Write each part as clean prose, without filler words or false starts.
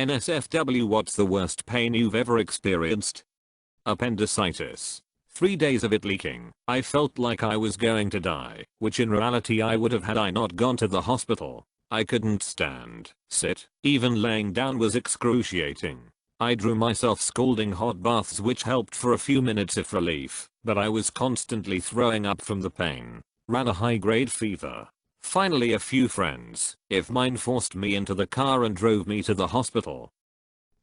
NSFW, what's the worst pain you've ever experienced? Appendicitis. 3 days of it leaking. I felt like I was going to die, which in reality I would have had I not gone to the hospital. I couldn't stand, sit, even laying down was excruciating. I drew myself scalding hot baths which helped for a few minutes of relief, but I was constantly throwing up from the pain. Ran a high-grade fever. Finally a few friends, if mine, forced me into the car and drove me to the hospital.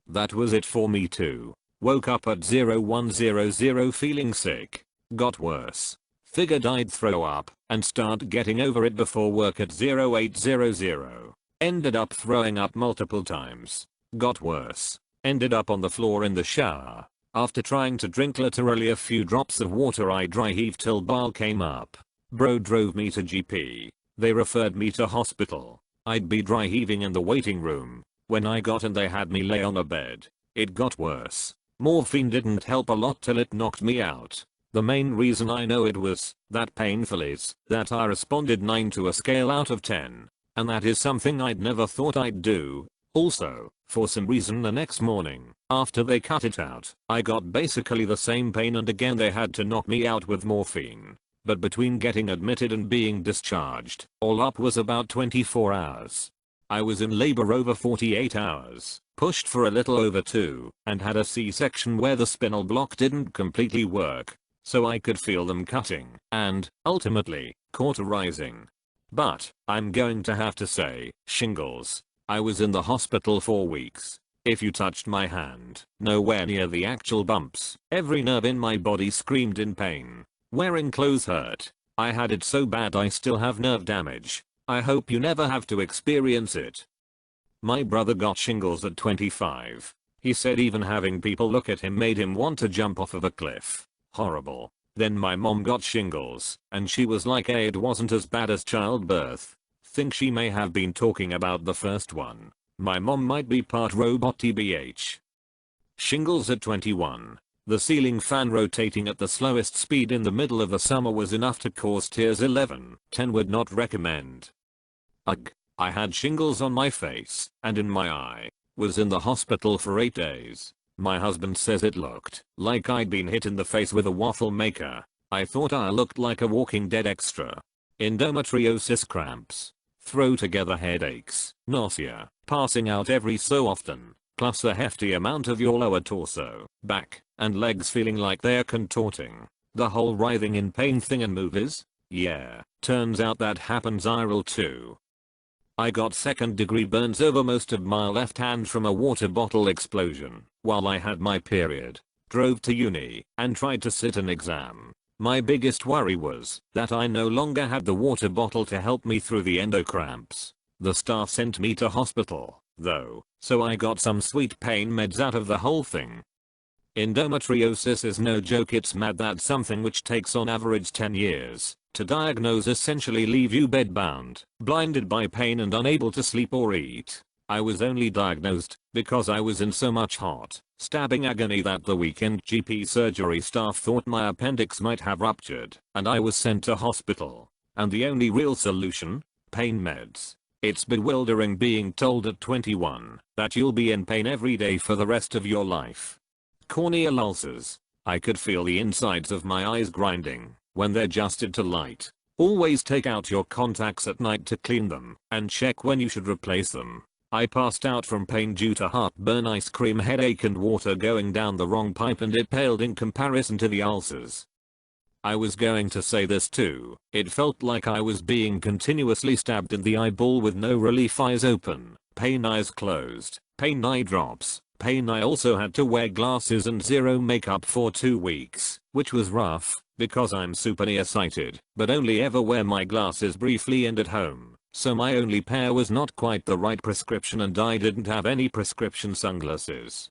That was it for me too. Woke up at 0100 feeling sick. Got worse. Figured I'd throw up and start getting over it before work at 0800. Ended up throwing up multiple times. Got worse. Ended up on the floor in the shower. After trying to drink literally a few drops of water, I dry heaved till bile came up. Bro drove me to GP. They referred me to hospital. I'd be dry heaving in the waiting room. When I got in they had me lay on a bed. It got worse. Morphine didn't help a lot till it knocked me out. The main reason I know it was that painful is that I responded 9 to a scale out of 10. And that is something I'd never thought I'd do. Also, for some reason the next morning, after they cut it out, I got basically the same pain and again they had to knock me out with morphine. But between getting admitted and being discharged, all up was about 24 hours. I was in labor over 48 hours, pushed for a little over 2, and had a C-section where the spinal block didn't completely work, so I could feel them cutting and, ultimately, cauterizing. But, I'm going to have to say, shingles. I was in the hospital for weeks. If you touched my hand, nowhere near the actual bumps, every nerve in my body screamed in pain. Wearing clothes hurt. I had it so bad I still have nerve damage. I hope you never have to experience it. My brother got shingles at 25. He said even having people look at him made him want to jump off of a cliff. Horrible. Then my mom got shingles, and she was like, hey, it wasn't as bad as childbirth. Think she may have been talking about the first one. My mom might be part robot tbh. Shingles at 21. The ceiling fan rotating at the slowest speed in the middle of the summer was enough to cause tears. 11. 10 would not recommend. Ugh. I had shingles on my face and in my eye. Was in the hospital for 8 days. My husband says it looked like I'd been hit in the face with a waffle maker. I thought I looked like a Walking Dead extra. Endometriosis cramps. Throw together headaches, nausea, passing out every so often, plus a hefty amount of your lower torso, back, and legs feeling like they're contorting. The whole writhing in pain thing in movies? Yeah, turns out that happens IRL too. I got second-degree burns over most of my left hand from a water bottle explosion while I had my period. Drove to uni and tried to sit an exam. My biggest worry was that I no longer had the water bottle to help me through the endo cramps. The staff sent me to hospital, though, so I got some sweet pain meds out of the whole thing. Endometriosis is no joke. It's mad that something which takes on average 10 years to diagnose essentially leave you bedbound, blinded by pain and unable to sleep or eat. I was only diagnosed because I was in so much hot, stabbing agony that the weekend GP surgery staff thought my appendix might have ruptured, and I was sent to hospital. And the only real solution? Pain meds. It's bewildering being told at 21 that you'll be in pain every day for the rest of your life. Corneal ulcers. I could feel the insides of my eyes grinding when they're adjusted to light. Always take out your contacts at night to clean them and check when you should replace them. I passed out from pain due to heartburn, ice cream headache and water going down the wrong pipe, and it paled in comparison to the ulcers. I was going to say this too. It felt like I was being continuously stabbed in the eyeball with no relief. Eyes open, pain eyes closed, pain eye drops, pain. I also had to wear glasses and zero makeup for 2 weeks, which was rough because I'm super nearsighted, but only ever wear my glasses briefly and at home. So my only pair was not quite the right prescription and I didn't have any prescription sunglasses.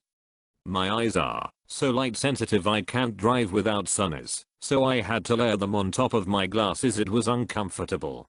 My eyes are so light sensitive I can't drive without sunnies, so I had to layer them on top of my glasses. It was uncomfortable.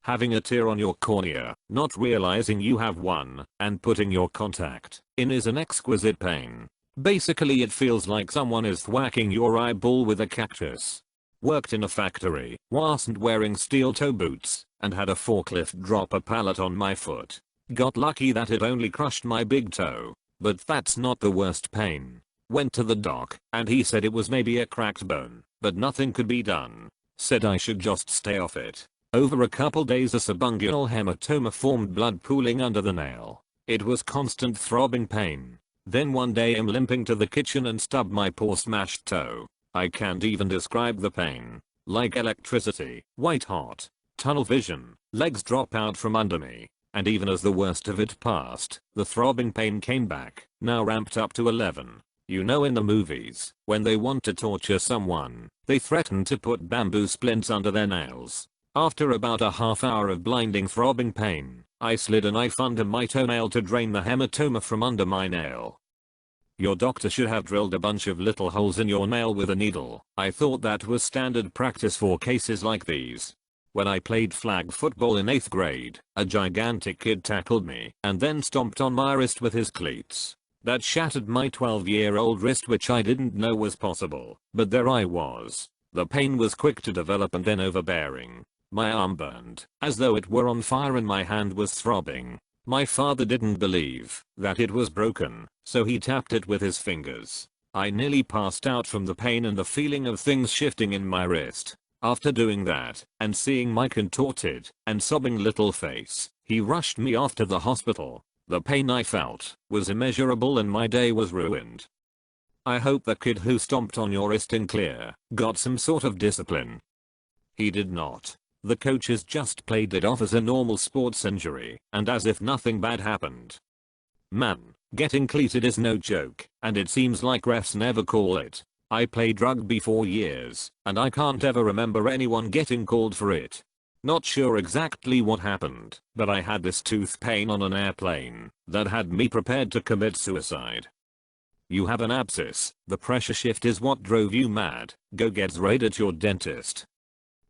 Having a tear on your cornea, not realizing you have one, and putting your contact in is an exquisite pain. Basically it feels like someone is thwacking your eyeball with a cactus. Worked in a factory, wasn't wearing steel toe boots, and had a forklift drop a pallet on my foot. Got lucky that it only crushed my big toe. But that's not the worst pain. Went to the doc, and he said it was maybe a cracked bone, but nothing could be done. Said I should just stay off it. Over a couple days a subungual hematoma formed, blood pooling under the nail. It was constant throbbing pain. Then one day I'm limping to the kitchen and stubbed my poor smashed toe. I can't even describe the pain. Like electricity, white hot. Tunnel vision, legs drop out from under me. And even as the worst of it passed, the throbbing pain came back, now ramped up to 11. You know, in the movies, when they want to torture someone, they threaten to put bamboo splints under their nails. After about a half hour of blinding throbbing pain, I slid a knife under my toenail to drain the hematoma from under my nail. Your doctor should have drilled a bunch of little holes in your nail with a needle. I thought that was standard practice for cases like these. When I played flag football in 8th grade, a gigantic kid tackled me and then stomped on my wrist with his cleats. That shattered my 12-year-old wrist, which I didn't know was possible, but there I was. The pain was quick to develop and then overbearing. My arm burned, as though it were on fire, and my hand was throbbing. My father didn't believe that it was broken, so he tapped it with his fingers. I nearly passed out from the pain and the feeling of things shifting in my wrist. After doing that, and seeing my contorted and sobbing little face, he rushed me off to the hospital. The pain I felt was immeasurable and my day was ruined. I hope the kid who stomped on your wrist in clear got some sort of discipline. He did not. The coaches just played it off as a normal sports injury and as if nothing bad happened. Man, getting cleated is no joke, and it seems like refs never call it. I played rugby for years, and I can't ever remember anyone getting called for it. Not sure exactly what happened, but I had this tooth pain on an airplane that had me prepared to commit suicide. You have an abscess, the pressure shift is what drove you mad, go get sprayed at your dentist.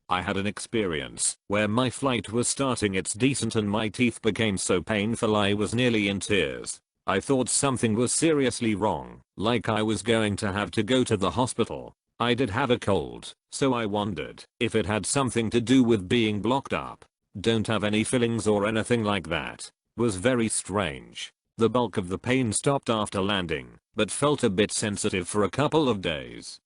I had an experience where my flight was starting its descent and my teeth became so painful I was nearly in tears. I thought something was seriously wrong, like I was going to have to go to the hospital. I did have a cold, so I wondered if it had something to do with being blocked up. Don't have any fillings or anything like that. Was very strange. The bulk of the pain stopped after landing, but felt a bit sensitive for a couple of days.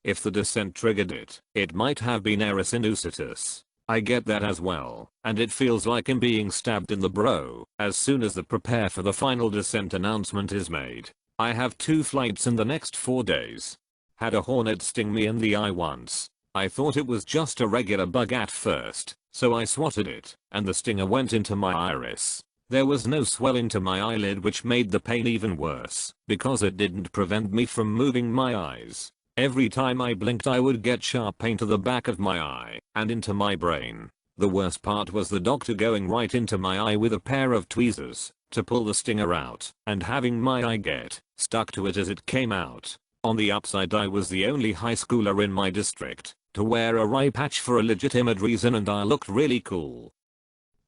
If the descent triggered it, it might have been sinusitis. I get that as well, and it feels like I'm being stabbed in the bro as soon as the prepare for the final descent announcement is made. I have 2 flights in the next 4 days. Had a hornet sting me in the eye once. I thought it was just a regular bug at first, so I swatted it, and the stinger went into my iris. There was no swelling to my eyelid, which made the pain even worse, because it didn't prevent me from moving my eyes. Every time I blinked I would get sharp pain to the back of my eye and into my brain. The worst part was the doctor going right into my eye with a pair of tweezers to pull the stinger out and having my eye get stuck to it as it came out. On the upside, I was the only high schooler in my district to wear a eye patch for a legitimate reason, and I looked really cool.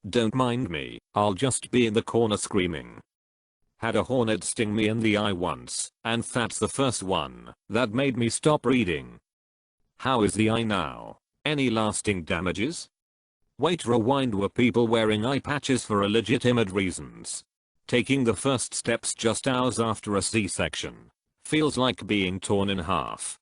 Don't mind me, I'll just be in the corner screaming. Had a hornet sting me in the eye once, and that's the first one that made me stop reading. How is the eye now? Any lasting damages? Wait, rewind. Were people wearing eye patches for legitimate reasons? Taking the first steps just hours after a C-section. Feels like being torn in half.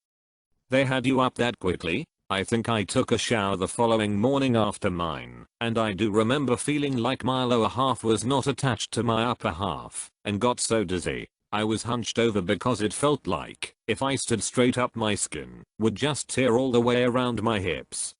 They had you up that quickly? I think I took a shower the following morning after mine, and I do remember feeling like my lower half was not attached to my upper half, and got so dizzy, I was hunched over because it felt like, if I stood straight up, my skin would just tear all the way around my hips.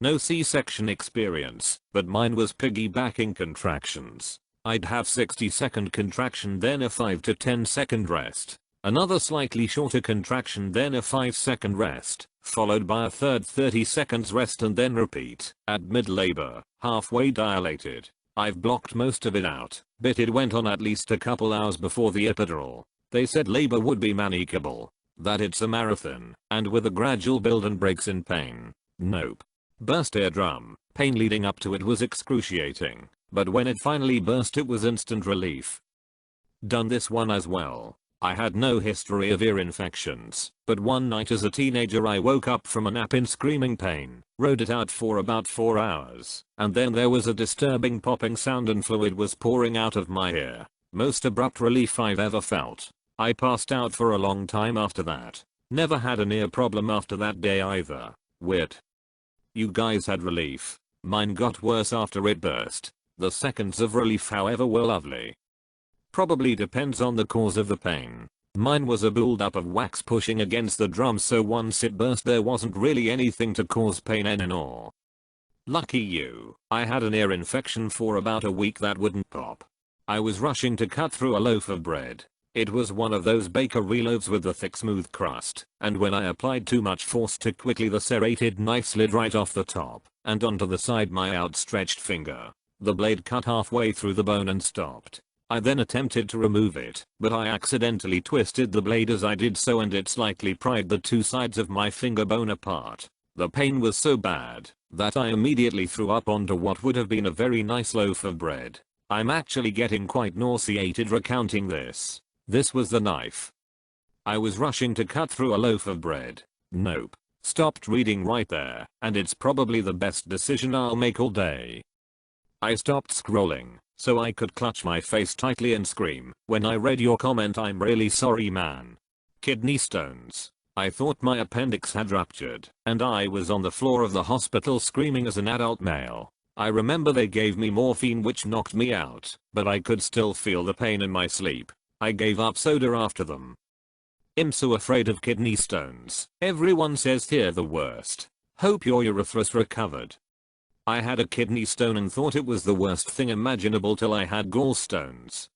No C-section experience, but mine was piggybacking contractions. I'd have 60-second contraction, then a 5 to 10-second rest. Another slightly shorter contraction, then a 5-second rest, followed by a third 30 seconds rest, and then repeat at mid-labor, halfway dilated. I've blocked most of it out, but it went on at least a couple hours before the epidural. They said labor would be manageable, that it's a marathon, and with a gradual build and breaks in pain. Nope. Burst eardrum, pain leading up to it was excruciating, but when it finally burst it was instant relief. Done this one as well. I had no history of ear infections, but one night as a teenager I woke up from a nap in screaming pain, rode it out for about 4 hours, and then there was a disturbing popping sound and fluid was pouring out of my ear. Most abrupt relief I've ever felt. I passed out for a long time after that. Never had an ear problem after that day either. Weird. You guys had relief. Mine got worse after it burst. The seconds of relief however were lovely. Probably depends on the cause of the pain. Mine was a buildup of wax pushing against the drum, so once it burst there wasn't really anything to cause pain anymore. Lucky you. I had an ear infection for about a week that wouldn't pop. I was rushing to cut through a loaf of bread. It was one of those bakery loaves with the thick smooth crust, and when I applied too much force too quickly the serrated knife slid right off the top and onto the side my outstretched finger. The blade cut halfway through the bone and stopped. I then attempted to remove it, but I accidentally twisted the blade as I did so and it slightly pried the two sides of my finger bone apart. The pain was so bad that I immediately threw up onto what would have been a very nice loaf of bread. I'm actually getting quite nauseated recounting this. This was the knife. I was rushing to cut through a loaf of bread. Nope. Stopped reading right there, and it's probably the best decision I'll make all day. I stopped scrolling so I could clutch my face tightly and scream when I read your comment. I'm really sorry man. Kidney stones. I thought my appendix had ruptured, and I was on the floor of the hospital screaming as an adult male. I remember they gave me morphine which knocked me out, but I could still feel the pain in my sleep. I gave up soda after them. I'm so afraid of kidney stones. Everyone says they're the worst. Hope your urethra's recovered. I had a kidney stone and thought it was the worst thing imaginable till I had gallstones.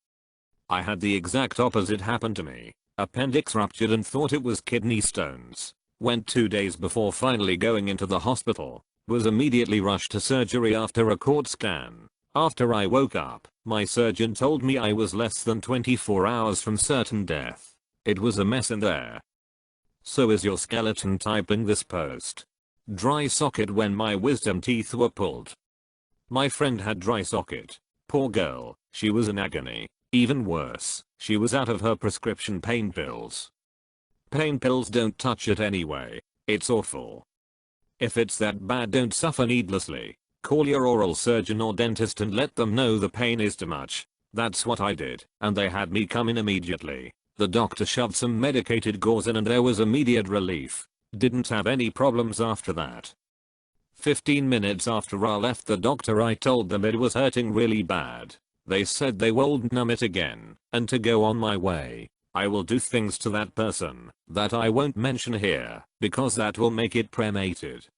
I had the exact opposite happen to me. Appendix ruptured and thought it was kidney stones. Went 2 days before finally going into the hospital. Was immediately rushed to surgery after a CT scan. After I woke up, my surgeon told me I was less than 24 hours from certain death. It was a mess in there. So is your skeleton typing this post? Dry socket when my wisdom teeth were pulled. My friend had dry socket. Poor girl, she was in agony. Even worse, she was out of her prescription pain pills. Pain pills don't touch it anyway. It's awful. If it's that bad, don't suffer needlessly. Call your oral surgeon or dentist and let them know the pain is too much. That's what I did, and they had me come in immediately. The doctor shoved some medicated gauze in and there was immediate relief. Didn't have any problems after that. 15 minutes after I left the doctor I told them it was hurting really bad. They said they would numb it again, and to go on my way. I will do things to that person that I won't mention here, because that will make it cremated.